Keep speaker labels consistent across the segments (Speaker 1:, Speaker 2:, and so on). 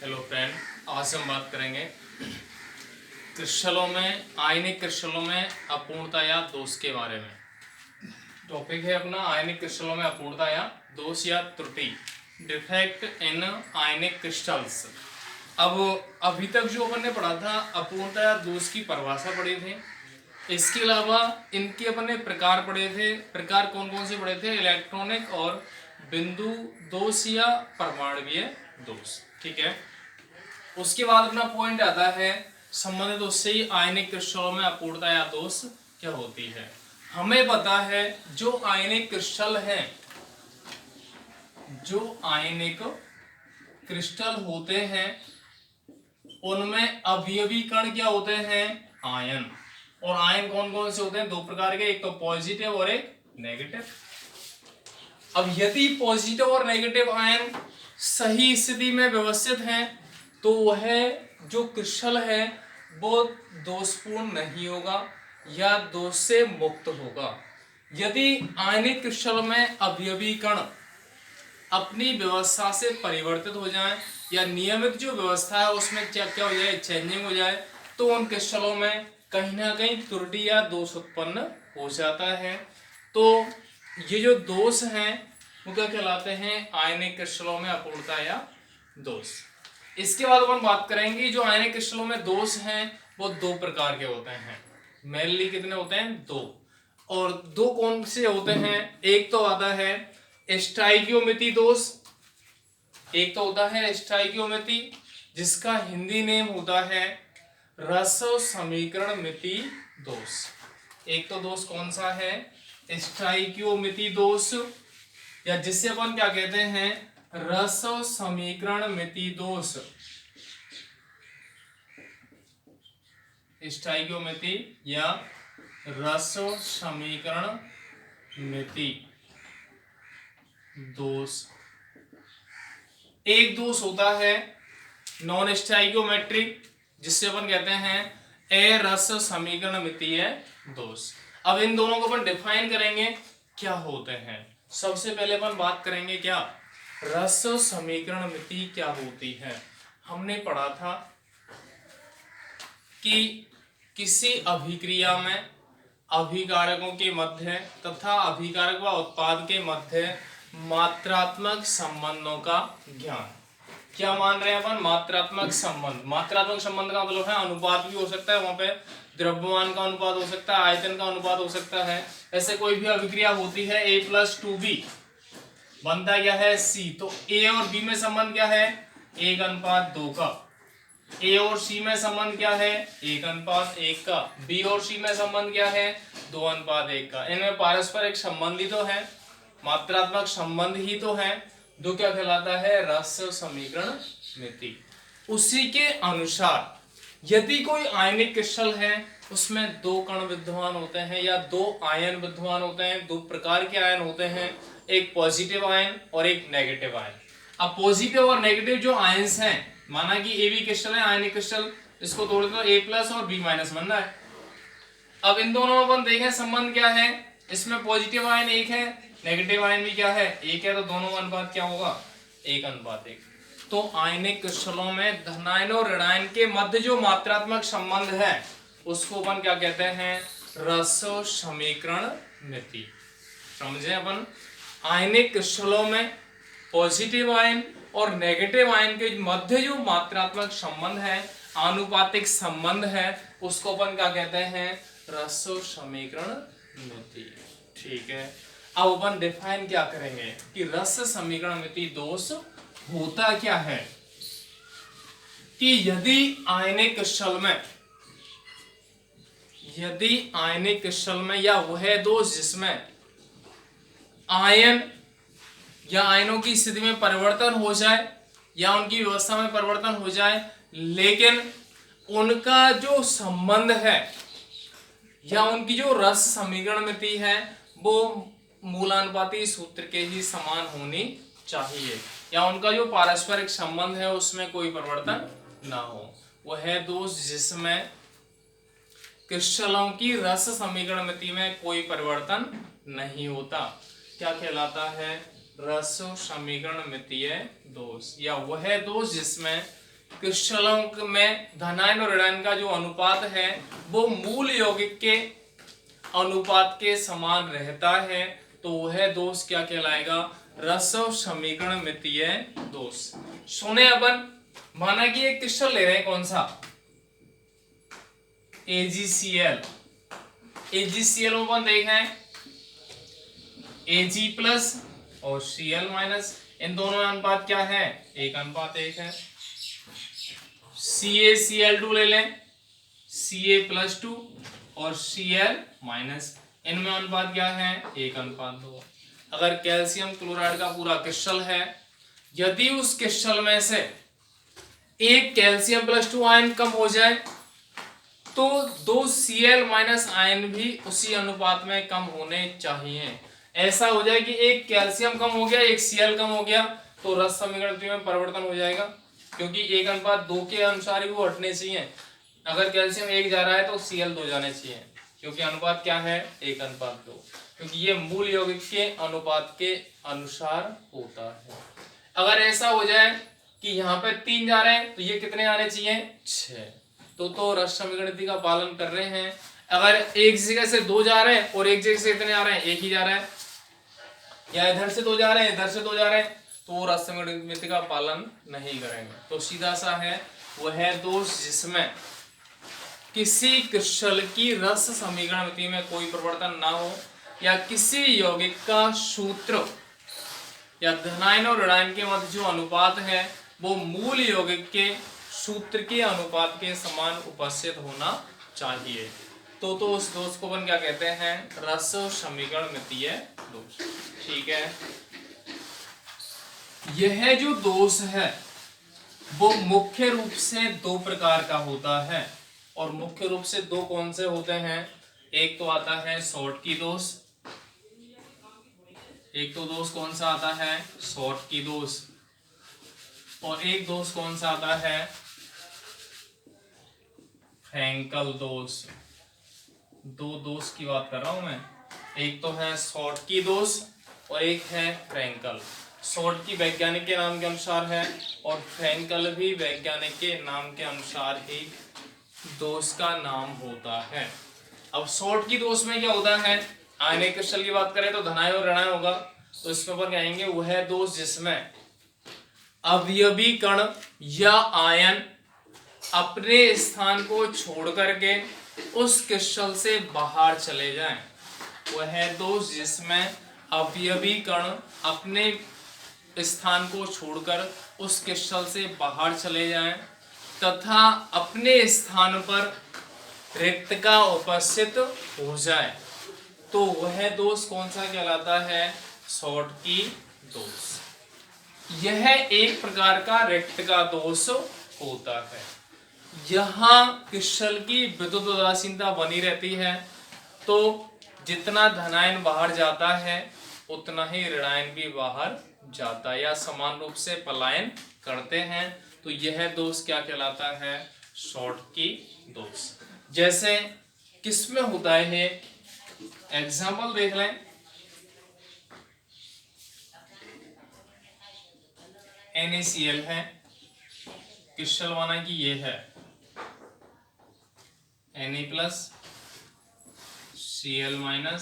Speaker 1: Hello friend, आज हम बात करेंगे क्रिस्टलों में, आयनिक क्रिस्टलों में अपूर्णता या दोष के बारे में। टॉपिक है अपना आयनिक क्रिस्टलों में अपूर्णता या दोष या त्रुटि, डिफेक्ट इन आयनिक क्रिस्टल्स। अब अभी तक जो अपन ने पढ़ा था अपूर्णता या दोष की परिभाषा पढ़ी थी। इसके अलावा इनके अपन ने प्रकार पढ़े थे। प्रकार कौन कौन से पढ़े थे? इलेक्ट्रॉनिक और बिंदु दोष या परमाणुवीय दोष। ठीक है, उसके बाद अपना पॉइंट आता है संबंधित उससे ही आयनिक क्रिस्टलों में अपूर्णता या दोष क्या होती है। हमें पता है जो आयनिक क्रिस्टल हैं, जो आयनिक क्रिस्टल होते हैं उनमें अवयवी कण क्या होते हैं? आयन। और आयन कौन कौन से होते हैं? दो प्रकार के, एक तो पॉजिटिव और एक नेगेटिव। अब यदि पॉजिटिव और नेगेटिव आयन सही स्थिति में व्यवस्थित हैं तो वह जो क्रिस्टल है वो दोषपूर्ण नहीं होगा या दोष से मुक्त होगा। यदि आयनिक क्रिस्टल में अवयवी कण अपनी व्यवस्था से परिवर्तित हो जाएं या नियमित जो व्यवस्था है उसमें क्या क्या हो जाए, चेंजिंग हो जाए, तो उन क्रिस्टलों में कहीं ना कहीं त्रुटि या दोष उत्पन्न हो जाता है। तो ये जो दोष हैं वो क्या कहलाते हैं? आयनिक क्रिस्टलों में अपूर्णता या दोष। इसके बाद अपन बात करेंगे जो आयनिक क्रिस्टलों में दोष हैं वो दो प्रकार के होते हैं। मेनली कितने होते हैं? दो। और दो कौन से होते हैं? एक तो आता है स्टाइकियोमिति दोष। एक तो होता है स्टाइकियोमिति, जिसका हिंदी नेम होता है रसव समीकरण मिति दोष। एक तो दोष कौन सा है? स्टाइकियोमिति दोष, या जिससे अपन क्या कहते हैं? रसव समीकरण मिति दोष। स्टाइकियोमिति या रसव समीकरण मिति दोष। एक दोष होता है नॉन स्टाइकियोमेट्रिक, जिससे अपन कहते हैं अरस समीकरण मितीय दोष। अब इन दोनों को अपन डिफाइन करेंगे क्या होते हैं। सबसे पहले अपन बात करेंगे क्या रस समीकरण मिति क्या होती है। हमने पढ़ा था कि किसी अभिक्रिया में अभिकारकों के मध्य तथा अभिकारक व उत्पाद के मध्य मात्रात्मक संबंधों का ज्ञान। क्या मान रहे हैं अपन? मात्रात्मक संबंध। मात्रात्मक संबंध का मतलब है अनुपात भी हो सकता है, वहां पे द्रव्यमान का अनुपात हो सकता है, आयतन का अनुपात हो सकता है। ऐसे कोई भी अभिक्रिया होती है A+2B बनता क्या है? C। तो A और B में संबंध क्या है? 1:2 का। A और C में संबंध क्या है? 1:1 का। B और C में संबंध क्या है? 2:1 का। इनमें पारस्परिक संबंध ही तो है, मात्रात्मक संबंध ही तो है, जो क्या कहलाता है? रस समीकरण मिति। उसी के अनुसार यदि कोई आयनिक क्रिस्टल है उसमें दो कण विद्यमान होते हैं या दो आयन विद्यमान होते हैं। दो प्रकार के आयन होते हैं, एक पॉजिटिव आयन और एक नेगेटिव आयन। अब पॉजिटिव और नेगेटिव जो आयन्स हैं, माना कि ए बी क्रिस्टल है, आयनिक क्रिस्टल, इसको तोड़ दो A+ और B- बन रहा है। अब इन दोनों में अपन देखें संबंध क्या है। इसमें पॉजिटिव आयन एक है, नेगेटिव आयन भी क्या है? एक है, तो दोनों का अनुपात क्या होगा? 1:1। तो आयनिक क्रिस्टलों में धनायन और ऋणायन के मध्य जो मात्रात्मक संबंध है उसको अपन क्या कहते हैं? रस समीकरण मिति। समझे अपन? आयनिक क्रिस्टलों में पॉजिटिव आयन और नेगेटिव आयन के मध्य जो मात्रात्मक संबंध है, आनुपातिक संबंध है, उसको अपन क्या कहते हैं? रस समीकरण मिति। ठीक है, अब अपन डिफाइन क्या करेंगे कि रस समीकरण मिति दोष होता क्या है। कि यदि आयनिक क्रिस्टल में या वह दोष जिसमें आयन या आयनों की स्थिति में परिवर्तन हो जाए या उनकी व्यवस्था में परिवर्तन हो जाए, लेकिन उनका जो संबंध है या उनकी जो रस समीकरण मिति है वो मूलानुपाती सूत्र के ही समान होनी चाहिए, या उनका जो पारस्परिक संबंध है उसमें कोई परिवर्तन ना हो। वह दोष जिसमें क्रिस्टलों की रस समीकरण मिति में कोई परिवर्तन नहीं होता क्या कहलाता है? रस समीकरण मितीय दोष, या वह दोष जिसमें क्रिस्टलों में धनायन और ऋणायन का जो अनुपात है वो मूल यौगिक के अनुपात के समान रहता है, तो वह दोष क्या कहलाएगा? रसव समीकरण मितीय दोष। सुने अपन, माना कि एक क्रिस्टल ले रहे हैं, कौन सा? AgCl। AgCl में अपन देख रहे हैं Ag प्लस और Cl माइनस, इन दोनों में अनुपात क्या है? 1:1 है। CaCl2 ले लें, Ca+2 और Cl माइनस, इनमें अनुपात क्या है? 1:2। अगर कैल्शियम क्लोराइड का पूरा क्रिस्टल है, यदि उस क्रिस्टल में से एक कैल्शियम+2 आयन कम हो जाए तो 2 Cl माइनस आयन भी उसी अनुपात में कम होने चाहिए। ऐसा हो जाए कि एक कैल्शियम कम हो गया, एक Cl कम हो गया, तो रस समीकरण में परिवर्तन हो जाएगा, क्योंकि 1:2 के अनुसार ही वो हटने चाहिए। अगर कैल्शियम 1 जा रहा है तो Cl 2 जाने चाहिए, क्योंकि अनुपात क्या है? 1:2, क्योंकि ये मूल यौगिक के अनुपात के अनुसार होता है। अगर ऐसा हो जाए कि यहाँ पे 3 जा रहे हैं तो ये कितने आने चाहिए? 6। तो रस समीकरण का पालन कर रहे हैं। अगर एक जगह से 2 जा रहे हैं और एक जगह से कितने आ रहे हैं? 1 ही जा रहा है, या इधर से 2 जा रहे हैं, इधर से 2 जा रहे हैं, तो रस समीकरण का पालन नहीं करेंगे। तो सीधा सा है, वह दोष जिसमें किसी क्रिस्टल की रस समीकरण में कोई परिवर्तन ना हो, या किसी यौगिक का सूत्र या धनायन और ऋणायन के मध्य जो अनुपात है वो मूल यौगिक के सूत्र के अनुपात के समान उपस्थित होना चाहिए। तो उस दोष को अपन क्या कहते हैं? रस समीकरण मितीय दोष। ठीक है, यह जो दोष है वो मुख्य रूप से 2 प्रकार का होता है, और मुख्य रूप से 2 कौन से होते हैं? एक तो आता है शॉर्टकी दोष, एक तो दोष कौन सा आता है? शॉर्टकी दोष, और एक दोष कौन सा आता है? फ्रैंकल दोष। 2 दोष की बात कर रहा हूं मैं, एक तो है शॉर्टकी दोष और एक है फ्रैंकल। शॉर्टकी वैज्ञानिक के नाम के अनुसार है और फ्रैंकल भी वैज्ञानिक के नाम के अनुसार ही दोष का नाम होता है। अब शॉर्टकी दोष में क्या होता है? आयनिक क्रिस्टल की बात करें तो धनायन और ऋणायन होगा, तो इसमें अपन कहेंगे वह दोष जिसमें अवयवी कण या आयन अपने स्थान को छोड़ करके उस क्रिस्टल से बाहर चले जाएं। वह दोष जिसमें अवयवी कण अपने स्थान को छोड़कर उस क्रिस्टल से बाहर चले जाएं तथा अपने स्थान पर रिक्तता उपस्थित हो जाए, तो वह दोष कौन सा कहलाता है? शॉर्टकी दोष। यह एक प्रकार का रिक्तता दोष होता है। यहाँ क्रिस्टल की विद्युत उदासीनता बनी रहती है, तो जितना धनायन बाहर जाता है उतना ही ऋणायन भी बाहर जाता है, या समान रूप से पलायन करते हैं, तो यह दोष क्या कहलाता है? शॉर्टकी दोष। जैसे किसमें होता है? एग्जाम्पल देख लें, NaCl है, क्रिस्टल माना कि ये है Na+, Cl-, Na+,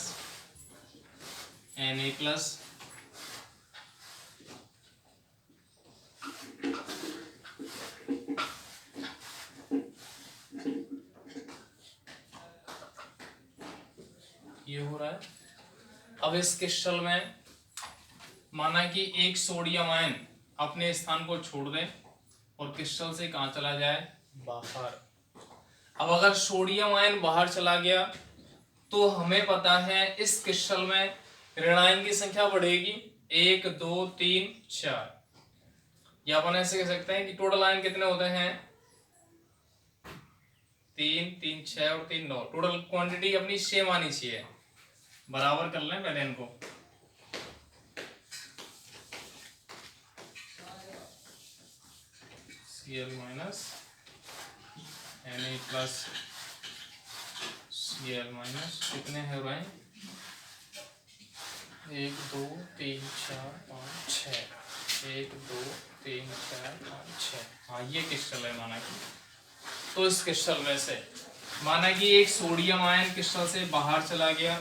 Speaker 1: ये हो रहा है। अब इस क्रिस्टल में माना कि एक सोडियम आयन अपने स्थान को छोड़ दे और क्रिस्टल से कहां चला जाए? बाहर। अब अगर सोडियम आयन बाहर चला गया तो हमें पता है इस क्रिस्टल में ऋणायन की संख्या बढ़ेगी, 1 2 3 4, या अपन ऐसे कह सकते हैं कि टोटल आयन कितने होते हैं? 3 3 6 और 3 9। टोटल क्वांटिटी अपनी सेम आनी चाहिए, बराबर कर लें पहले इनको। Cl- Na+, Cl- कितने है भाई? 1 2 3 4 5 6, 1 2 3 4 5 6। हाँ ये क्रिस्टल है माना कि। तो इस क्रिस्टल में से माना कि एक सोडियम आयन क्रिस्टल से बाहर चला गया,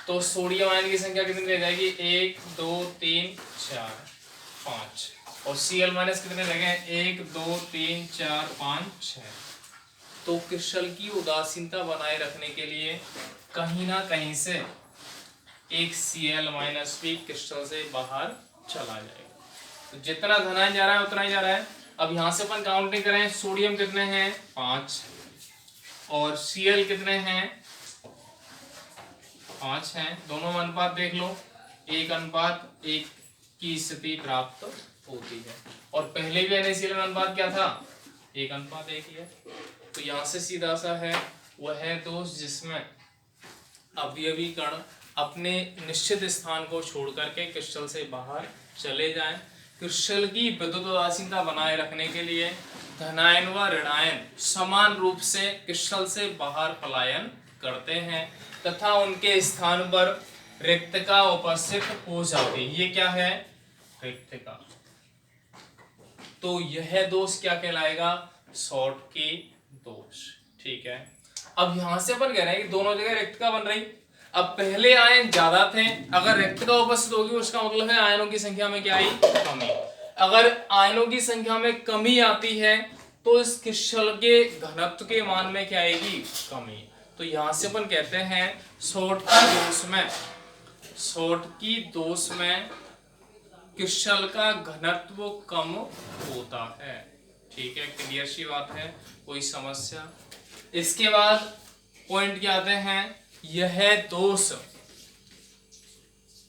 Speaker 1: तो सोडियम आयन की संख्या कितनी रह जाएगी? 1 2 3 4 5। और Cl माइनस कितने रह गए? 1 2 3 4 5 6। तो क्रिस्टल की उदासीनता बनाए रखने के लिए कहीं ना कहीं से एक Cl माइनस भी क्रिस्टल से बाहर चला जाएगा। तो जितना धनायन जा रहा है उतना ही जा रहा है। अब यहां से अपन काउंटिंग करें, सोडियम कितने हैं? 5 और Cl कितने हैं? 5 हैं। दोनों में अनुपात देख लो, 1:1 की स्थिति प्राप्त होती है। और पहले भी NaCl में अनुपात क्या था? 1:1 ही है। तो यहाँ से सीधा सा है वह है दोष जिसमें अवयवी कण अपने निश्चित स्थान को छोड़ करके क्रिस्टल से बाहर चले जाएं। क्रिस्टल की विद्युत उदासीनता बनाए रखने के लिए धनायन व ऋणायन समान रूप से क्रिस्टल से बाहर पलायन करते हैं तथा उनके स्थान पर रिक्तता उपस्थित हो जाती है। ये क्या है? रिक्तता। तो यह दोष क्या कहलाएगा? शॉर्टकी दोष। ठीक है। अब यहां से अपन कह रहे हैं कि दोनों जगह रिक्तता बन रही। अब पहले आयन ज्यादा थे, अगर रिक्तता उपस्थित होगी उसका मतलब है आयनों की संख्या में क्या आई? कमी। अगर आयनों की संख्या में कमी आती है तो इस क्रिस्टल के घनत्व के मान में क्या आएगी? कमी। तो यहां से अपन कहते हैं शॉर्टकी दोष में क्रिस्टल का घनत्व कम होता है। ठीक है, क्लियर सी बात है, कोई समस्या? इसके बाद पॉइंट क्या आते हैं? यह दोष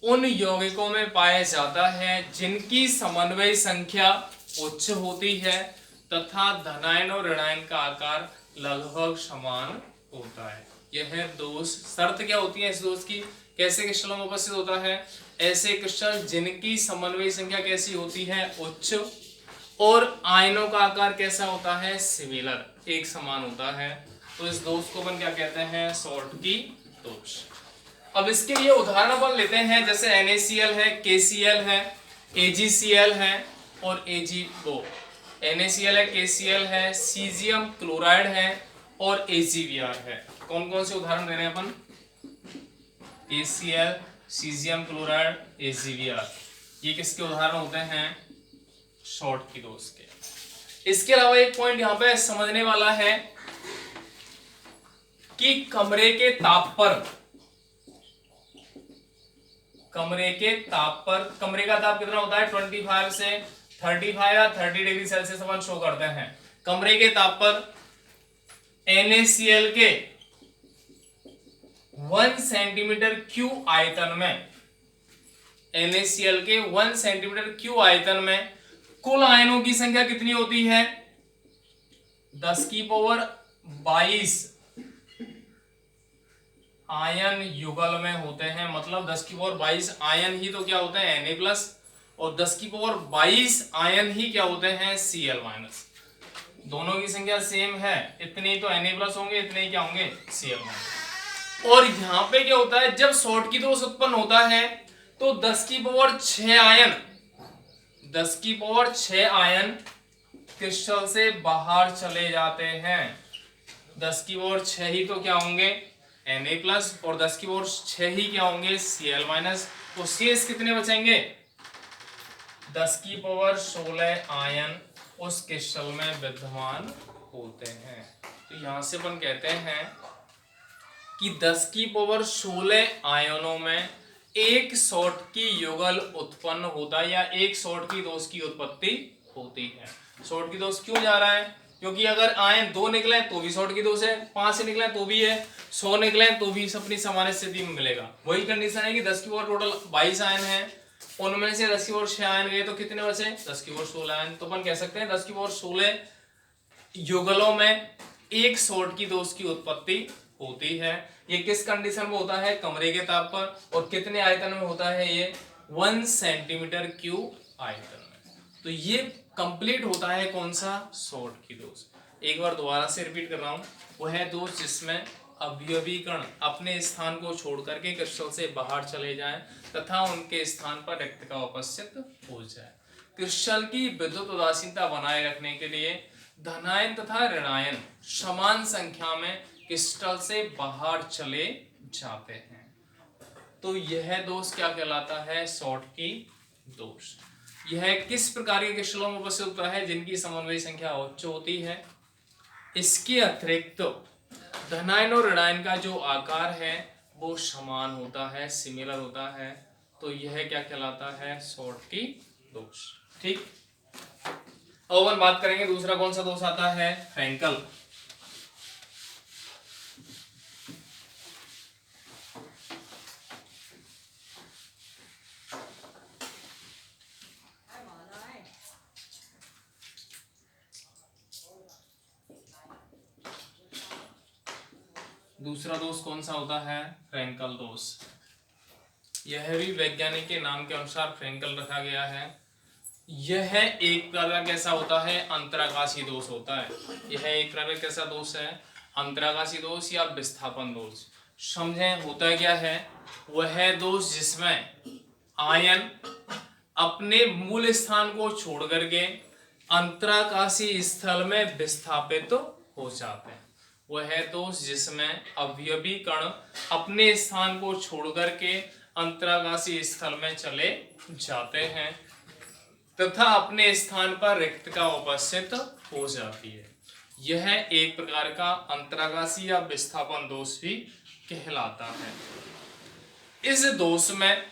Speaker 1: उन यौगिकों में पाया जाता है जिनकी समन्वय संख्या उच्च होती है तथा धनायन और ऋणायन का आकार लगभग समान होता है। यह दोष, शर्त क्या होती है इस दोष की? कैसे क्रिस्टलों में उपस्थित होता है? ऐसे क्रिस्टल जिनकी समन्वय संख्या कैसी होती है? उच्च, और आयनों का आकार कैसा होता है? सिमिलर, एक समान होता है। तो इस दोष को अपन क्या कहते हैं? शॉर्टकी दोष। अब इसके लिए उदाहरण अपन लेते हैं, जैसे NaCl है, KCl है, AgCl है और AgO। NaCl है, KCl है, सीजियम क्लोराइड है और AgBr है। कौन कौन से उदाहरण दे रहे हैं अपन? KCl, caesium chloride, AgBr। ये किसके उदाहरण होते हैं? शॉर्टकी दोष के। इसके अलावा एक पॉइंट यहाँ पे समझने वाला है कि कमरे के ताप पर कमरे का ताप कितना होता है? 25 से 35 या 30 डिग्री सेल्सियस अपन शो करते हैं। कमरे के ताप पर NaCl के 1 सेंटीमीटर क्यूब आयतन में, NaCl के 1 सेंटीमीटर क्यूब आयतन में कुल आयनों की संख्या कितनी होती है? 10⁻22 आयन युगल में होते हैं। मतलब 10⁻22 आयन ही तो क्या होते हैं? Na+, और 10⁻22 आयन ही क्या होते हैं? Cl-। दोनों की संख्या सेम है, इतने ही तो Na+ होंगे, इतने ही क्या होंगे? Cl-। और यहां पे क्या होता है? जब शॉर्टकी दोष उत्पन्न होता है तो 10⁻6 आयन क्रिस्टल से बाहर चले जाते हैं। 10⁻6 ही तो क्या होंगे? Na+, और 10⁻6 ही क्या होंगे? Cl-। तो शेष कितने बचेंगे? 10⁻16 आयन उस क्रिस्टल में विद्यमान होते हैं। तो यहां से अपन कहते हैं कि 10⁻16 आयनों में एक शॉर्टकी युगल उत्पन्न होता है या एक शॉर्टकी दोष की उत्पत्ति होती है। शॉर्टकी दोष क्यों जा रहा है? क्योंकि अगर आयन 2 निकले तो भी शॉर्टकी दोष है, 5 निकले तो भी है, 100 निकले तो भी अपनी सामान्य स्थिति में मिलेगा। वही कंडीशन है कि 10⁻22 आयन है, उनमें से 10⁻6 आयन गए तो कितने बचे? 10⁻16 आयन। तो अपन कह सकते हैं 10⁻16 युगलों में एक शॉर्टकी दोष की उत्पत्ति होती है। ये किस कंडीशन में होता है? कमरे के ताप पर। और कितने आयतन में होता है ये? 1 सेंटीमीटर क्यूब आयतन में। तो ये कंप्लीट होता है कौन सा? शॉर्टकी दोष। एक बार दोबारा से रिपीट कर रहा हूं, वह है दोष जिसमें अवयवी कण अपने स्थान को छोड़ करके क्रिस्टल से बाहर चले जाएं तथा उनके स्थान पर रिक्तता उपस्थित हो जाए। क्रिस्टल की विद्युत उदासीनता बनाए रखने के लिए धनायन तथा ऋणायन समान संख्या में क्रिस्टल से बाहर चले जाते हैं। तो यह दोष क्या कहलाता है? शॉटकी दोष। यह किस प्रकार के क्रिस्टलों में उपस्थित होता है? जिनकी समन्वय संख्या उच्च होती है। इसके अतिरिक्त धनायन और ऋणायन का जो आकार है वो समान होता है, सिमिलर होता है। तो यह क्या कहलाता है? शॉटकी दोष। ठीक। अब अपन बात करेंगे दूसरा कौन सा दोष आता है? फ्रैंकल। दूसरा दोष कौन सा होता है? फ्रैंकल दोष। यह भी वैज्ञानिक के नाम के अनुसार फ्रैंकल रखा गया है। यह एक प्रकार का कैसा होता है? अंतराकाशी दोष होता है। यह एक प्रकार का कैसा दोष है? अंतराकाशी दोष या विस्थापन दोष। समझें होता क्या है? वह दोष जिसमें आयन अपने मूल स्थान को छोड़ करके अंतराकाशी स्थल में विस्थापित हो जाते हैं। वह दोष जिसमें अवयवी कण अपने स्थान को छोड़ करके अंतराकाशी स्थल में चले जाते हैं तथा अपने स्थान पर रिक्तता उपस्थित हो जाती है। यह एक प्रकार का अंतराकाशी या विस्थापन दोष भी कहलाता है। इस दोष में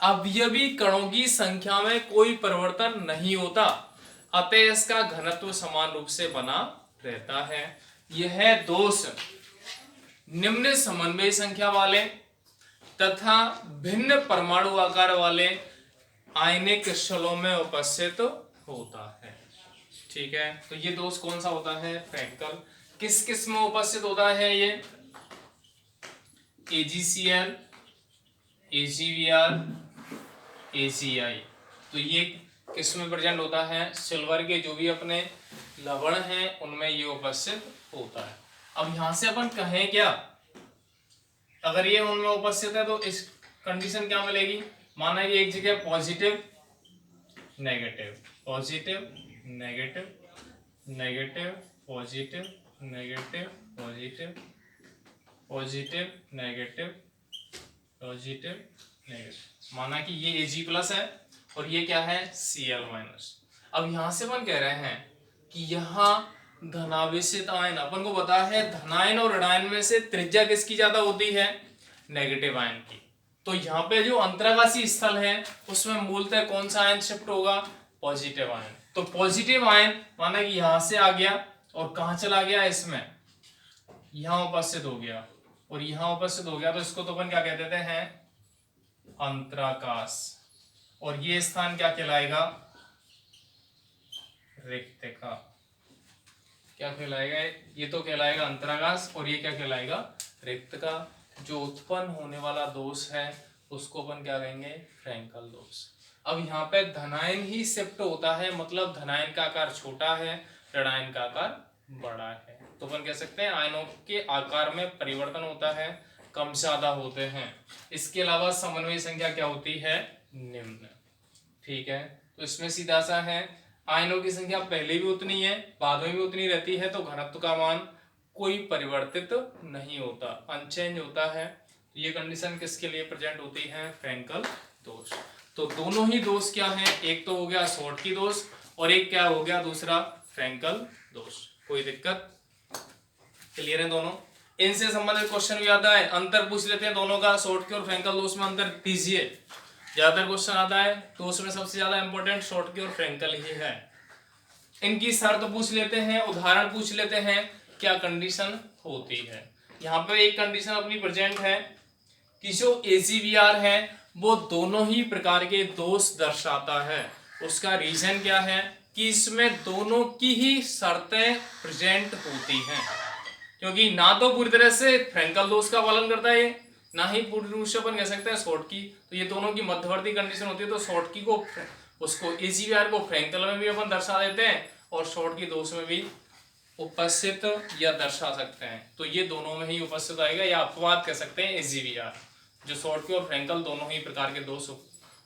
Speaker 1: अवयवी कणों की संख्या में कोई परिवर्तन नहीं होता, अतः इसका घनत्व समान रूप से बना रहता है। यह दोष निम्न समन्वय संख्या वाले तथा भिन्न परमाणु आकार वाले आयनिक क्रिस्टलों में उपस्थित होता है। ठीक है, तो ये दोष कौन सा होता है? फ्रैंकल। किस किस में उपस्थित होता है ये? AgCl, AgBr, AgI। तो ये किस में प्रेजेंट होता है? सिल्वर के जो भी अपने लवण हैं उनमें ये उपस्थित होता है। अब यहां से अपन कहें क्या, अगर ये उनमें उपस्थित है तो इस कंडीशन क्या मिलेगी? माना कि एक जगह positive negative, positive negative, negative positive, negative positive, positive negative, positive negative. माना कि ये Ag+ है और ये क्या है? Cl-। अब यहां से अपन कह रहे हैं कि यहाँ धनावेशित आयन, अपन को पता है धनायन और ऋणायन में से त्रिज्या किसकी ज्यादा होती है? नेगेटिव आयन की। तो यहाँ पे जो अंतराकाशी स्थल है उसमें मूलतः कौन सा आयन शिफ्ट होगा? Positive ion. तो पॉजिटिव आयन माना कि यहां से आ गया और कहां चला गया? इसमें यहां उपस्थित हो गया और यहां उपस्थित हो गया, तो इसको तो अपन क्या कह देते हैं? अंतराकाश। और ये स्थान क्या कहलाएगा? रिक्तका। क्या कहलाएगा? ये तो कहलाएगा अंतराकाश और ये क्या कहलाएगा? रिक्तका। जो उत्पन्न होने वाला दोष है उसको अपन क्या कहेंगे? फ्रैंकल दोष। अब यहाँ पे धनायन ही शिफ्ट होता है, मतलब धनायन का आकार छोटा है, ऋणायन का आकार बड़ा है। तो अपन कह सकते हैं आयनों के आकार में परिवर्तन होता है, कम ज्यादा होते हैं। इसके अलावा समन्वय संख्या क्या होती है? निम्न। ठीक है, तो इसमें सीधा सा है आयनों की संख्या पहले भी उतनी है, बाद में भी उतनी रहती है, तो घनत्व का मान कोई परिवर्तित नहीं होता, अनचेंज होता है। ये कंडीशन किसके लिए प्रेजेंट होती है? फ्रैंकल दोष। तो दोनों ही दोष क्या है? एक तो हो गया शॉटकी दोष और एक क्या हो गया? दूसरा फ्रैंकल दोष। कोई दिक्कत? क्लियर है दोनों? इनसे संबंधित क्वेश्चन भी आता है, अंतर पूछ लेते हैं दोनों का। शॉटकी और फ्रैंकल दोष में अंतर दीजिए, ज्यादातर क्वेश्चन आता है तो उसमें सबसे ज्यादा इंपॉर्टेंट शॉटकी और फ्रैंकल ही है। इनकी शर्त पूछ लेते हैं, उदाहरण पूछ लेते हैं, क्या कंडीशन होती है। यहाँ पे एक कंडीशन अपनी प्रेजेंट है कि जो AgBr है वो दोनों ही प्रकार के दोष दर्शाता है। उसका रीजन क्या है? कि इसमें दोनों की ही शर्तें प्रेजेंट होती हैं, क्योंकि ना तो पूरी तरह से फ्रैंकल दोष का पालन करता है ना ही पूर्ण रूप से अपन कह सकते हैं शॉटकी। तो ये दोनों की मध्यवर्ती कंडीशन होती है। तो शॉटकी को उसको AgBr को फ्रैंकल में भी अपन दर्शा देते हैं और शॉटकी दोष में भी उपस्थित या दर्शा सकते हैं। तो ये दोनों में ही उपस्थित आएगा या अपवाद कह सकते हैं AgBr, जो शॉटकी और फ्रैंकल दोनों ही प्रकार के दोष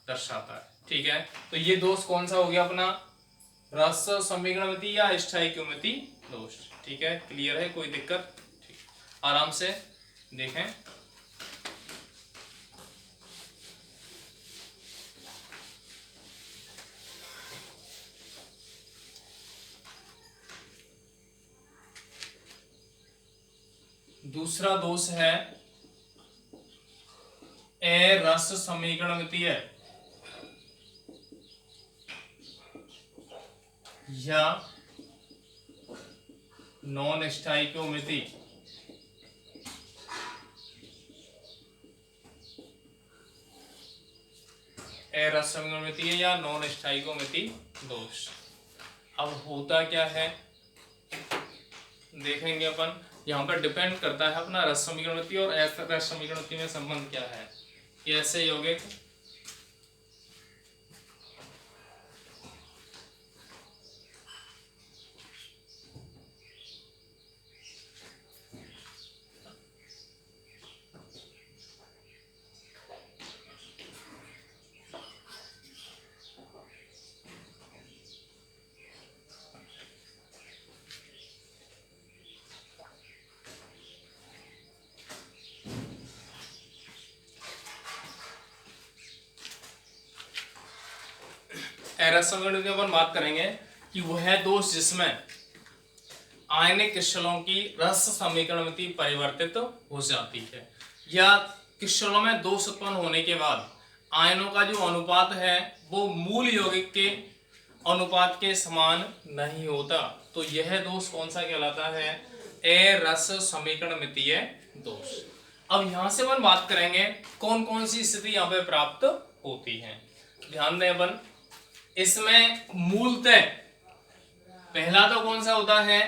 Speaker 1: दर्शाता है। ठीक है, तो ये दोष कौन सा हो गया अपना, रस समीकरणमिति या स्थायिकोमिति दोष। ठीक है, क्लियर है, कोई दिक्कत? ठीक, आराम से देखें। दूसरा दोष है रस समीकरणमितीय या नॉन स्टाइकोमिति। रस समीकरणमितीय या नॉन स्टाइकोमिति दोष। अब होता क्या है देखेंगे अपन। यहाँ पर डिपेंड करता है अपना रस समीकरणमिति और रस समीकरणमिति में संबंध क्या है। ये ऐसे यौगिक रस समीकरणमिति में अपन बात करेंगे कि वह दोष जिसमें आयनिक क्रिस्टलों की रस समीकरणमिति परिवर्तित हो जाती है, या क्रिस्टलों में दोष उत्पन्न होने के बाद आयनों का जो अनुपात है वो मूल यौगिक के अनुपात के समान नहीं होता, तो यह दोष कौन सा कहलाता है, रस समीकरणमितीय दोष। अब यहां से अपन बात करेंगे कौन कौन सी स्थिति यहाँ पे प्राप्त होती है। ध्यान दें अपन, इसमें मूलतः पहला तो कौन सा होता है,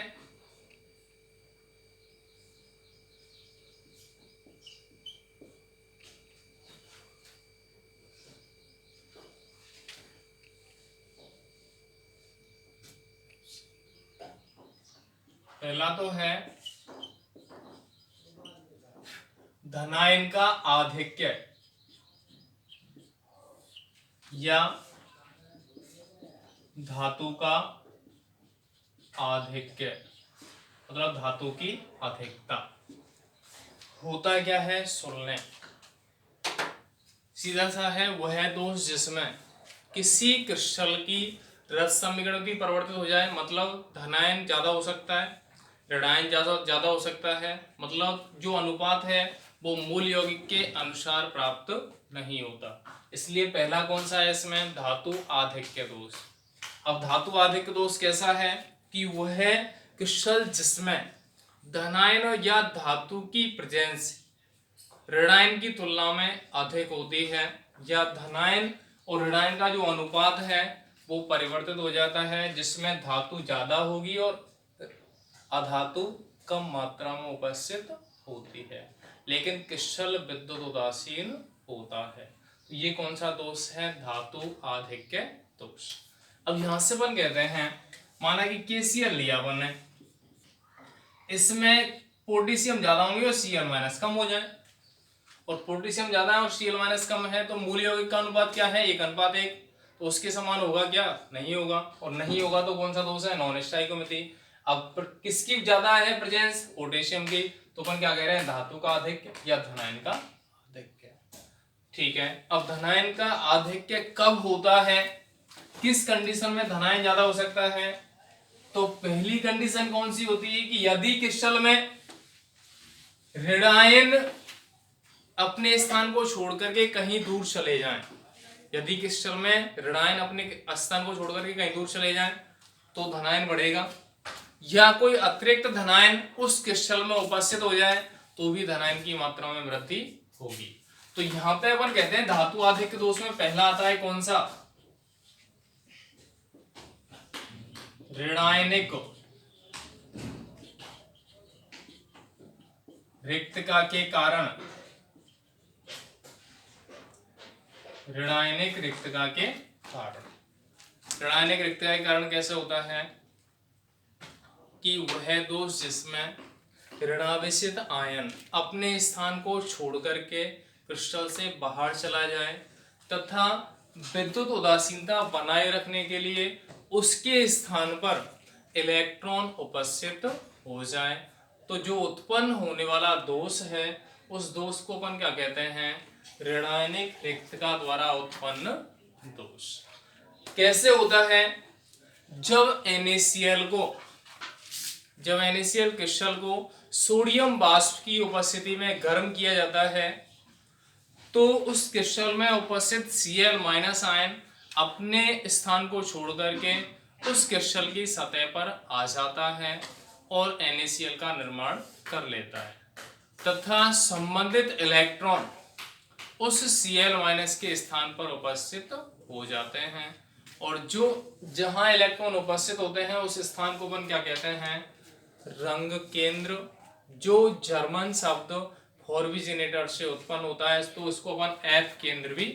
Speaker 1: पहला तो है धनायन का आधिक्य या धातु का आधिक्य, मतलब धातु की अधिकता। होता क्या है सुन लें, सीधा सा है, वह दोष जिसमें किसी क्रिस्टल की रस समीकरणमिति परिवर्तित हो जाए, मतलब धनायन ज्यादा हो सकता है, ऋणायन ज्यादा हो सकता है, मतलब जो अनुपात है वो मूल यौगिक के अनुसार प्राप्त नहीं होता। इसलिए पहला कौन सा है इसमें, धातु आधिक्य दोष। अब धातु आधिक्य दोष कैसा है कि वह क्रिस्टल जिसमें धनायन या धातु की प्रेजेंस ऋणायन की तुलना में अधिक होती है, या धनायन और ऋणायन का जो अनुपात है वो परिवर्तित हो जाता है, जिसमें धातु ज्यादा होगी और अधातु कम मात्रा में उपस्थित होती है, लेकिन क्रिस्टल विद्युत उदासीन होता है। तो ये कौन सा दोष है, धातु आधिक्य दोष। अब यहां से अपन कहते हैं, माना कि KCl लिया अपन ने, इसमें पोटेशियम ज्यादा होंगे और Cl माइनस कम हो जाए, और पोटेशियम ज्यादा है और Cl माइनस कम है, तो मूल यौगिक का अनुपात क्या है, 1:1, तो उसके समान होगा क्या, नहीं होगा, और नहीं होगा तो कौन सा दोष है, नॉन स्टाइकोमिति। अब किसकी ज्यादा है प्रेजेंस, पोटेशियम की, तो अपन क्या कह रहे हैं, धातु का आधिक्य या धनायन का आधिक्य। ठीक है, अब धनायन का आधिक्य कब होता है, किस कंडीशन में धनायन ज्यादा हो सकता है, तो पहली कंडीशन कौन सी होती है कि यदि क्रिस्टल में ऋणायन अपने स्थान को छोड़ करके कहीं दूर चले जाएं, यदि क्रिस्टल में ऋणायन अपने स्थान को छोड़ करके कहीं दूर चले जाएं तो धनायन बढ़ेगा, या कोई अतिरिक्त धनायन उस क्रिस्टल में उपस्थित हो जाए तो भी धनायन की मात्रा में वृद्धि होगी। तो यहां पे अपन कहते हैं धातु आधिक्य दोष में पहला आता है कौन सा, ऋणायनिक रिक्तता के कारण, ऋणायनिक रिक्तता के कारण। ऋणायनिक रिक्तता के कारण कैसे होता है कि वह दोष जिसमें ऋणावेशित आयन अपने स्थान को छोड़ करके क्रिस्टल से बाहर चला जाए तथा विद्युत उदासीनता बनाए रखने के लिए उसके स्थान पर इलेक्ट्रॉन उपस्थित हो जाए, तो जो उत्पन्न होने वाला दोष है उस दोष को अपन क्या कहते हैं? ऋणायनिक रिक्तता द्वारा उत्पन्न दोष। कैसे होता है? जब NaCl क्रिस्टल को सोडियम वाष्प की उपस्थिति में गर्म किया जाता है तो उस क्रिस्टल में उपस्थित Cl- आयन अपने स्थान को छोड़ करके उस क्रिस्टल की सतह पर आ जाता है और NaCl का निर्माण कर लेता है तथा संबंधित इलेक्ट्रॉन उस Cl- के स्थान पर उपस्थित हो जाते हैं और जो जहां इलेक्ट्रॉन उपस्थित होते हैं उस स्थान को अपन क्या कहते हैं? रंग केंद्र, जो जर्मन शब्द फॉर्विजिनेटर से उत्पन्न होता है तो उसको अपन एफ केंद्र भी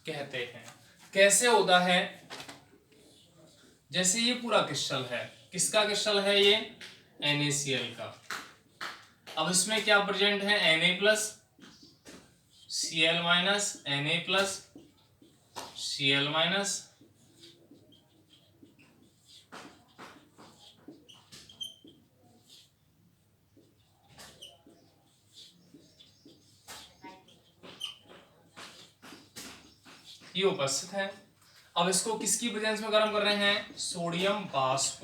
Speaker 1: कहते हैं। कैसे होता है? जैसे ये पूरा क्रिस्टल है, किसका क्रिस्टल है ये? NaCl का। अब इसमें क्या प्रेजेंट है? Na+, Cl-, Na+, Cl-, ये उपस्थित है। अब इसको किसकी प्रेजेंस में गर्म कर रहे हैं? सोडियम वाष्प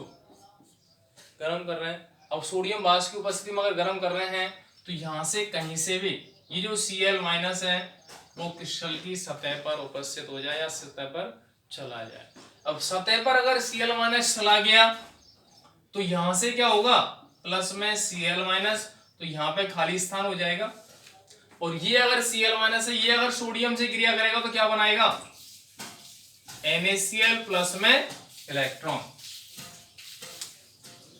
Speaker 1: गर्म कर रहे हैं। अब सोडियम वाष्प की उपस्थिति में अगर गर्म कर रहे हैं तो यहां से कहीं से भी ये जो Cl- है वो क्रिस्टल की सतह पर उपस्थित हो जाए या सतह पर चला जाए। अब सतह पर अगर Cl- चला गया तो यहां से क्या होगा? प्लस में Cl-, तो यहाँ पे खाली स्थान हो जाएगा और ये अगर Cl- है, ये अगर सोडियम से क्रिया करेगा तो क्या बनाएगा? NaCl प्लस में इलेक्ट्रॉन।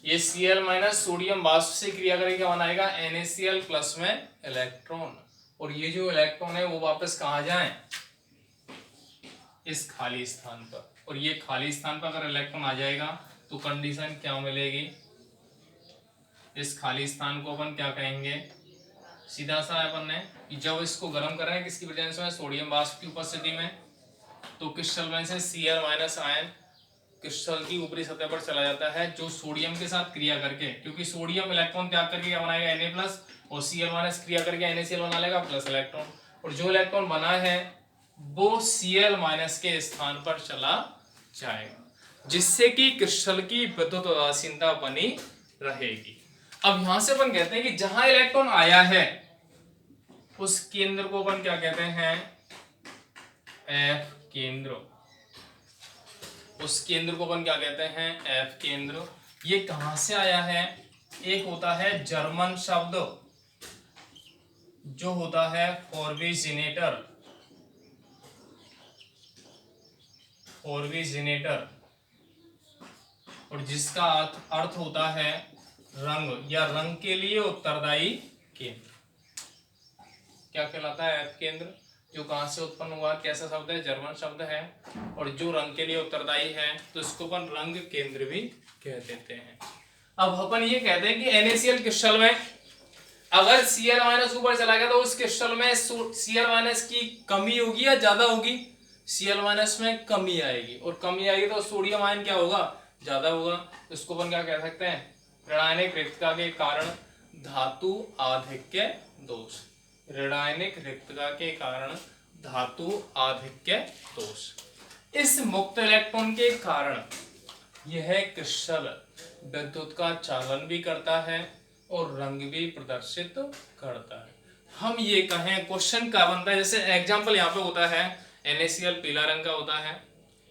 Speaker 1: ये Cl- सोडियम वाष्प से क्रिया करके क्या बनाएगा? NaCl प्लस में इलेक्ट्रॉन। और ये जो इलेक्ट्रॉन है वो वापस कहाँ जाए? इस खाली स्थान पर। और ये खाली स्थान पर अगर इलेक्ट्रॉन आ जाएगा तो कंडीशन क्या मिलेगी? इस खाली स्थान को अपन क्या कहेंगे? सीधा सा अपन ने कि जब इसको गर्म कर रहे हैं किसकी प्रेजेंस में? सोडियम वाष्प की उपस्थिति में, तो क्रिस्टल में से Cl- आयन क्रिस्टल की ऊपरी सतह पर चला जाता है जो सोडियम के साथ क्रिया करके, क्योंकि सोडियम इलेक्ट्रॉन त्याग करके क्या बनाएगा? Na+ और Cl- क्रिया करके NaCl बना लेगा प्लस इलेक्ट्रॉन, और जो इलेक्ट्रॉन बना है वो Cl- के स्थान पर चला जाएगा जिससे कि क्रिस्टल की विद्युत उदासीनता बनी रहेगी। अब यहां से अपन कहते हैं कि जहां इलेक्ट्रॉन आया है उस केंद्र को अपन क्या कहते हैं? एफ केंद्र। उस केंद्र को अपन क्या कहते हैं? एफ केंद्र। ये कहां से आया है? एक होता है जर्मन शब्द जो होता है फॉर्विजिनेटर, और जिसका अर्थ होता है रंग या रंग के लिए उत्तरदायी केंद्र। क्या कहलाता है? एफ केंद्र। जो कहां से उत्पन्न हुआ? कैसा शब्द है? जर्मन शब्द है, और जो रंग के लिए उत्तरदायी है तो इसको अपन रंग केंद्र भी कह देते हैं। अब अपन ये कहते हैं कि NaCl क्रिस्टल में अगर Cl- ऊपर चला गया तो उस क्रिस्टल में Cl- की कमी होगी या ज्यादा होगी? Cl- में कमी आएगी, और कमी आएगी तो सोडियम आयन क्या होगा? ज्यादा होगा। तो इसको अपन क्या कह सकते हैं? ऋणायनिक रिक्तता के कारण धातु आधिक्य दोष। ऋणायनिक रिक्तता के कारण धातु आधिक्य दोष। इस मुक्त इलेक्ट्रॉन के कारण यह क्रिस्टल विद्युत का चालन भी करता है और रंग भी प्रदर्शित करता है। हम ये कहें, क्वेश्चन क्या बनता है? जैसे एग्जांपल यहाँ पे होता है NaCl पीला रंग का होता है,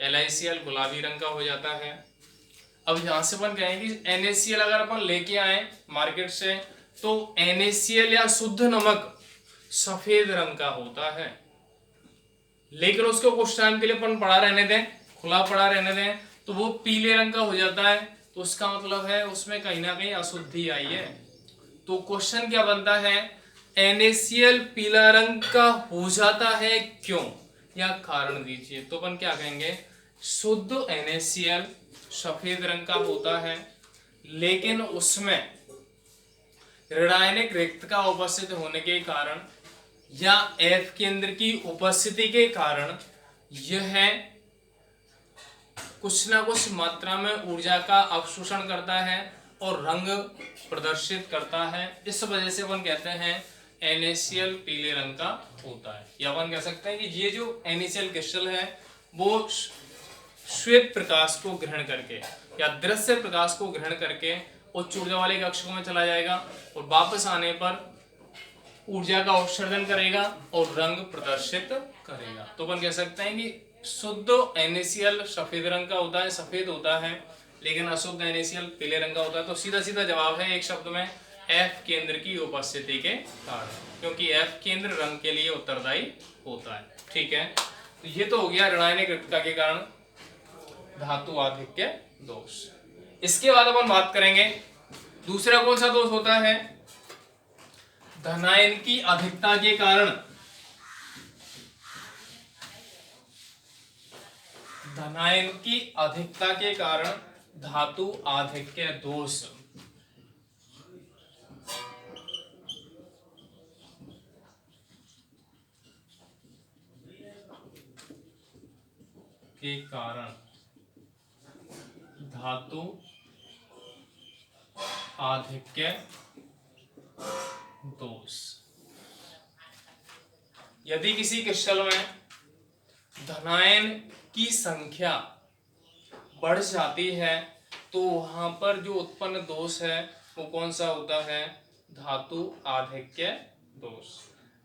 Speaker 1: LiCl गुलाबी रंग का हो जाता है। अब यहाँ से अपन कहेंगे NaCl अगर अपन लेके आए मार्केट से तो NaCl या शुद्ध नमक सफेद रंग का होता है, लेकिन उसको कुछ टाइम के लिए अपन पड़ा रहने दें, खुला पड़ा रहने दें, तो वो पीले रंग का हो जाता है। तो उसका मतलब है उसमें कहीं ना कहीं अशुद्धि आई है। तो क्वेश्चन क्या बनता है? NaCl पीला रंग का हो जाता है क्यों, या कारण दीजिए। तो अपन क्या कहेंगे? शुद्ध NaCl सफेद रंग का होता है, लेकिन उसमें ऋणायनिक रिक्तता उपस्थित होने के कारण या एफ केंद्र की उपस्थिति के कारण यह कुछ ना कुछ मात्रा में ऊर्जा का अवशोषण करता है और रंग प्रदर्शित करता है। इस वजह से अपन कहते हैं NaCl पीले रंग का होता है। या अपन कह सकते हैं कि ये जो NaCl क्रिस्टल है वो श्वेत प्रकाश को ग्रहण करके या दृश्य प्रकाश को ग्रहण करके उच्च ऊर्जा वाले कक्षकों में चला जाएगा और वापस आने पर ऊर्जा का उत्सर्जन करेगा और रंग प्रदर्शित करेगा। तो अपन कह सकते हैं कि शुद्ध NaCl सफेद रंग का होता है, सफेद होता है, लेकिन अशुद्ध NaCl पीले रंग का होता है। तो सीधा सीधा जवाब है एक शब्द में F केंद्र की उपस्थिति के कारण, क्योंकि F केंद्र रंग के लिए उत्तरदायी होता है। ठीक है, तो ये तो हो गया ऋणायनिक रिक्तता के कारण धातु आधिक्य दोष। इसके बाद अपन बात करेंगे दूसरा कौन सा दोष होता है? धनायन की अधिकता के कारण, धनायन की अधिकता के कारण धातु आधिक्य दोष। के कारण धातु आधिक्य दोष। यदि किसी क्रिस्टल में धनायन की संख्या बढ़ जाती है तो वहां पर जो उत्पन्न दोष है वो कौन सा होता है? धातु आधिक्य दोष।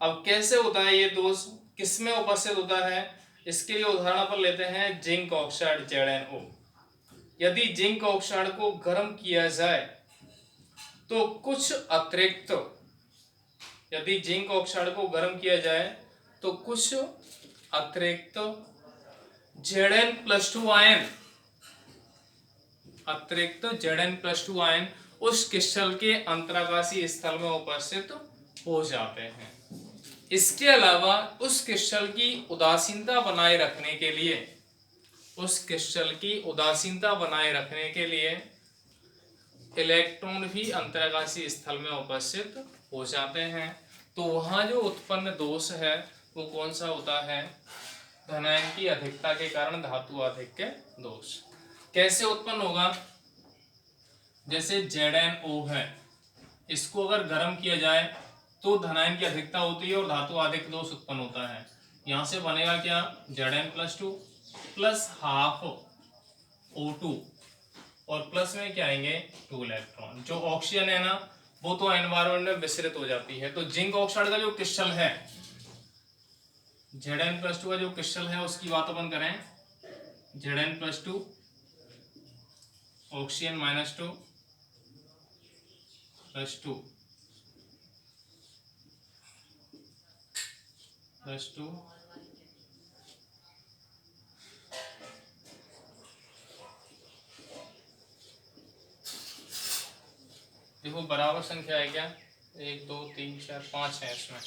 Speaker 1: अब कैसे होता है ये दोष, किसमें उपस्थित होता है? इसके लिए उदाहरण पर लेते हैं जिंक ऑक्साइड ZnO। यदि जिंक ऑक्साइड को गर्म किया जाए तो कुछ अतिरिक्त, यदि जिंक ऑक्साइड को गर्म किया जाए तो कुछ अतिरिक्त Zn+2 आयन, अतिरिक्त Zn+2 आयन उस क्रिस्टल के अंतराकाशीय स्थल में उपस्थित हो जाते हैं। इसके अलावा उस क्रिस्टल की उदासीनता बनाए रखने के लिए, उस क्रिस्टल की उदासीनता बनाए रखने के लिए इलेक्ट्रॉन भी अंतराकाशीय स्थल में उपस्थित हो जाते हैं। तो वहां जो उत्पन्न दोष है वो कौन सा होता है? धनायन की अधिकता के कारण धातु आधिक्य दोष। कैसे उत्पन्न होगा? जैसे ZnO है, इसको अगर गर्म किया जाए तो धनायन की अधिकता होती है और धातु आधिक्य दोष उत्पन्न होता है। यहां से बनेगा क्या? Zn+2 प्लस हाफ O2 और प्लस में क्या आएंगे? 2 इलेक्ट्रॉन। जो ऑक्सीजन है ना वो तो एनवायरनमेंट में विसरित हो जाती है। तो जिंक ऑक्साइड का जो क्रिस्टल है, Zn+2 का जो क्रिस्टल है उसकी बात अपन करें, Zn+2 ऑक्सीजन -2 +2 देखो बराबर संख्या है क्या? 1 2 3 4 5 है इसमें।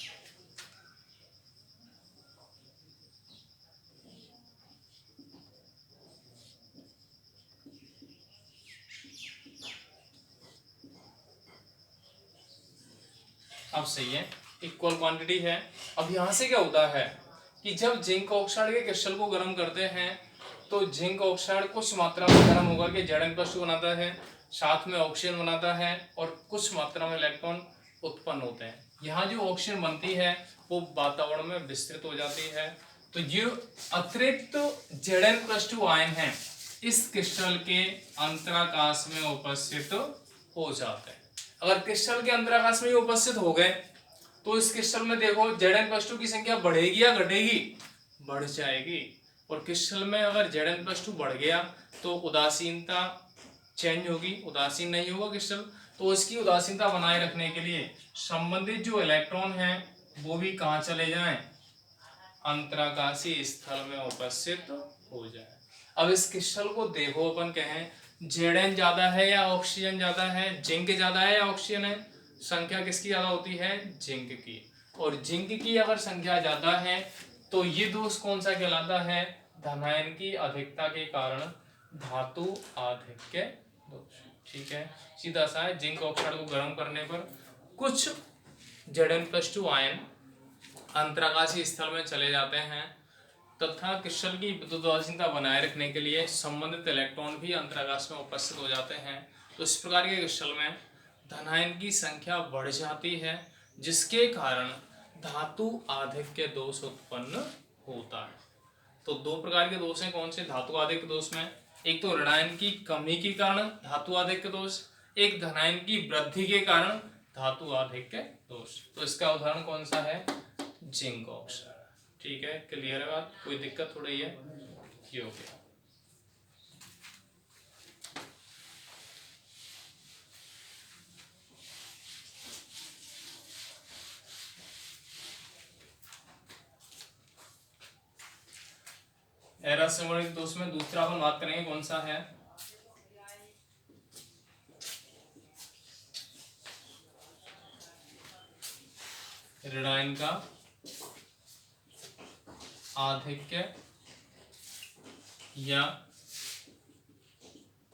Speaker 1: अब सही है, इक्वल क्वांटिटी है। अब यहाँ से क्या होता है कि जब जिंक ऑक्साइड के क्रिस्टल को गर्म करते हैं तो जिंक ऑक्साइड कुछ मात्रा में गर्म होकर के Zn+2 बनाता है, साथ में ऑक्सीजन बनाता है और कुछ मात्रा में इलेक्ट्रॉन उत्पन्न होते हैं। यहाँ जो ऑक्सीजन बनती है वो वातावरण में विस्तृत हो जाती है। तो ये अतिरिक्त Zn+2 आयन है इस क्रिस्टल के अंतराकाश में उपस्थित हो जाते हैं। अगर क्रिस्टल के अंतराकाश में उपस्थित हो गए तो इस क्रिस्टल में देखो Zn+2 की संख्या बढ़ेगी या घटेगी? बढ़ जाएगी। और क्रिस्टल में अगर Zn+2 बढ़ गया तो उदासीनता चेंज होगी, उदासीन नहीं होगा क्रिस्टल। तो इसकी उदासीनता बनाए रखने के लिए संबंधित जो इलेक्ट्रॉन हैं वो भी कहाँ चले जाएं? अंतराकाशीय स्थल में उपस्थित हो जाए। अब इस क्रिस्टल को देखो, अपन कहें Zn ज्यादा है या ऑक्सीजन ज्यादा है? जिंक ज्यादा है या ऑक्सीजन है? संख्या किसकी ज्यादा होती है? जिंक की। और जिंक की अगर संख्या ज्यादा है तो ये दोष कौन सा कहलाता है? धनायन की अधिकता के कारण धातु आधिक्य दोष। ठीक है, सीधा सा है। जिंक ऑक्साइड को गर्म करने पर कुछ Zn+2 आयन अंतराकाशीय स्थल में चले जाते हैं तथा क्रिस्टल की विद्युत उदासीनता बनाए रखने के लिए संबंधित इलेक्ट्रॉन भी अंतराकाश में उपस्थित हो जाते हैं। तो इस प्रकार के क्रिस्टल में धनायन की संख्या बढ़ जाती है, जिसके कारण धातु आधिक्य दोष उत्पन्न होता है। तो दो प्रकार के दोष हैं, कौन से? धातु आधिक्य दोष में एक तो ऋणायन की कमी के कारण धातु आधिक्य दोष, एक धनायन की वृद्धि के कारण धातु आधिक्य दोष। तो इसका उदाहरण कौन सा है? Zinc oxide. ठीक है, क्लियर है बात? कोई दिक्कत हो रही है? ये हो गया। एरासिमोनिक दोष में दूसरा अपन बात करेंगे, कौन सा है? ऋणायन का आधिक्य या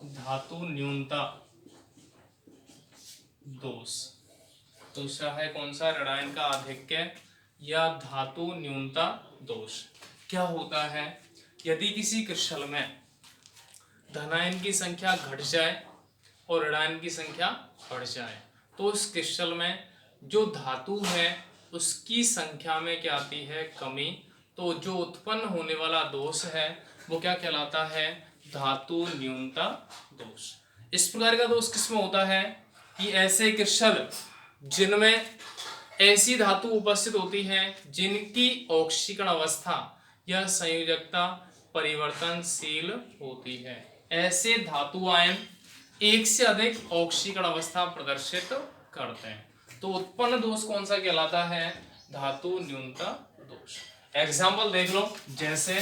Speaker 1: धातु न्यूनता दोष। दूसरा है कौन सा? ऋणायन का आधिक्य या धातु न्यूनता दोष। क्या होता है? यदि किसी क्रिस्टल में धनायन की संख्या घट जाए और ऋणायन की संख्या बढ़ जाए, तो उस क्रिस्टल में जो धातु है उसकी संख्या में क्या आती है? कमी। तो जो उत्पन्न होने वाला दोष है वो क्या कहलाता है? धातु न्यूनता दोष। इस प्रकार का दोष किसमें होता है कि ऐसे क्रिस्टल जिनमें ऐसी धातु उपस्थित होती हैं जिनकी ऑक्सीकरण अवस्था या संयोजकता परिवर्तनशील होती है। ऐसे धातु आयन एक से अधिक ऑक्सीकरण अवस्था प्रदर्शित करते हैं। तो उत्पन्न दोष कौन सा कहलाता है? धातु न्यूनता दोष। एग्जाम्पल देख लो, जैसे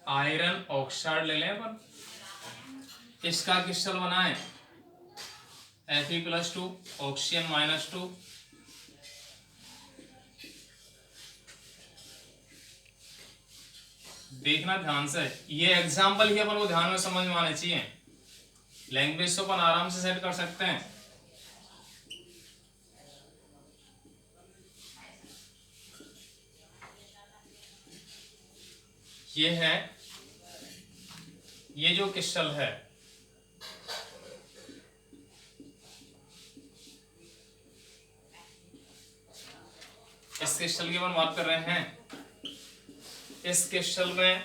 Speaker 1: आयरन ऑक्साइड ले लें अपन, इसका क्रिस्टल बनाए Fe+2 ऑक्सीजन -2, देखना ध्यान से, ये एग्जाम्पल ही अपन को ध्यान में समझ में आने चाहिए। लैंग्वेज तो अपन आराम से सेट कर सकते हैं। ये है, ये जो क्रिस्टल है इस क्रिस्टल की अपन बात कर रहे हैं। इस क्रिस्टल में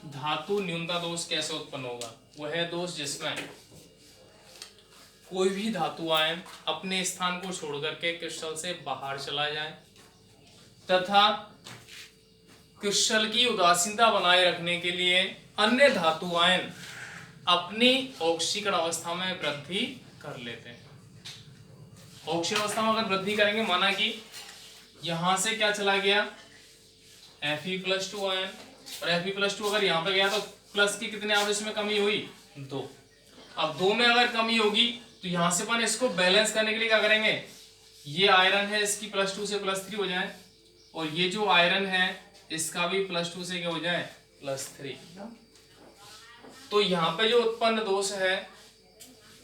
Speaker 1: धातु न्यूनता दोष कैसे उत्पन्न होगा? वह है दोष जिसमें कोई भी धातु आयन अपने स्थान को छोड़कर के क्रिस्टल से बाहर चला जाए तथा क्रिस्टल की उदासीनता बनाए रखने के लिए अन्य धातु आयन अपनी ऑक्सीकरण अवस्था में वृद्धि कर लेते हैं। ऑक्सीकरण अवस्था में अगर वृद्धि करेंगे, माना कि यहां से क्या चला गया? Fe+2 आयन, और Fe+2 अगर यहाँ पे गया तो प्लस की कितने आवेश में कमी हुई? 2। अब 2 में अगर कमी होगी तो यहां से अपन इसको बैलेंस करने के लिए क्या करेंगे? ये आयरन है, इसकी +2 से +3 हो जाए, और ये जो आयरन है इसका भी +2 से क्या हो जाए? +3। तो यहाँ पे जो उत्पन्न दोष है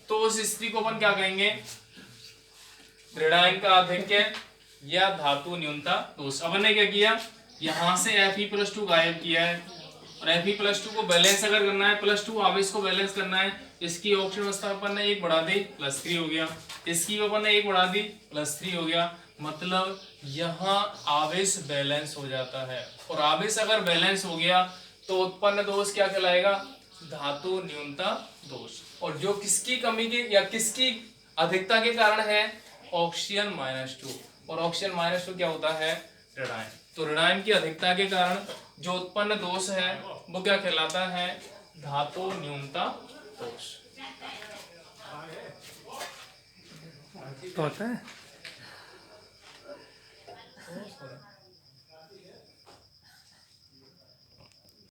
Speaker 1: तो उस स्थिति को अपन क्या कहेंगे? ऋणायन का आधिक्य या धातु न्यूनता दोष। अपन ने क्या किया? यहां से Fe+2 गायब किया है, और Fe+2 को बैलेंस अगर करना है, +2 आवेश को बैलेंस करना है, इसकी ऑक्सीजन अवस्था अपन ने 1 बढ़ा दी, +3 हो गया, इसकी अपन ने 1 बढ़ा दी, +3 हो गया। मतलब यहाँ आवेश बैलेंस हो जाता है, और आवेश अगर बैलेंस हो गया तो उत्पन्न दोष क्या कहलाएगा? धातु न्यूनता दोष। और जो किसकी कमी के या किसकी अधिकता के कारण है? ऑक्सीजन -2, और ऑक्सीजन -2 क्या होता है? ऋणायन। तो ऋणायन की अधिकता के कारण जो उत्पन्न दोष है वो क्या कहलाता है? धातु न्यूनता दोष। तो होता है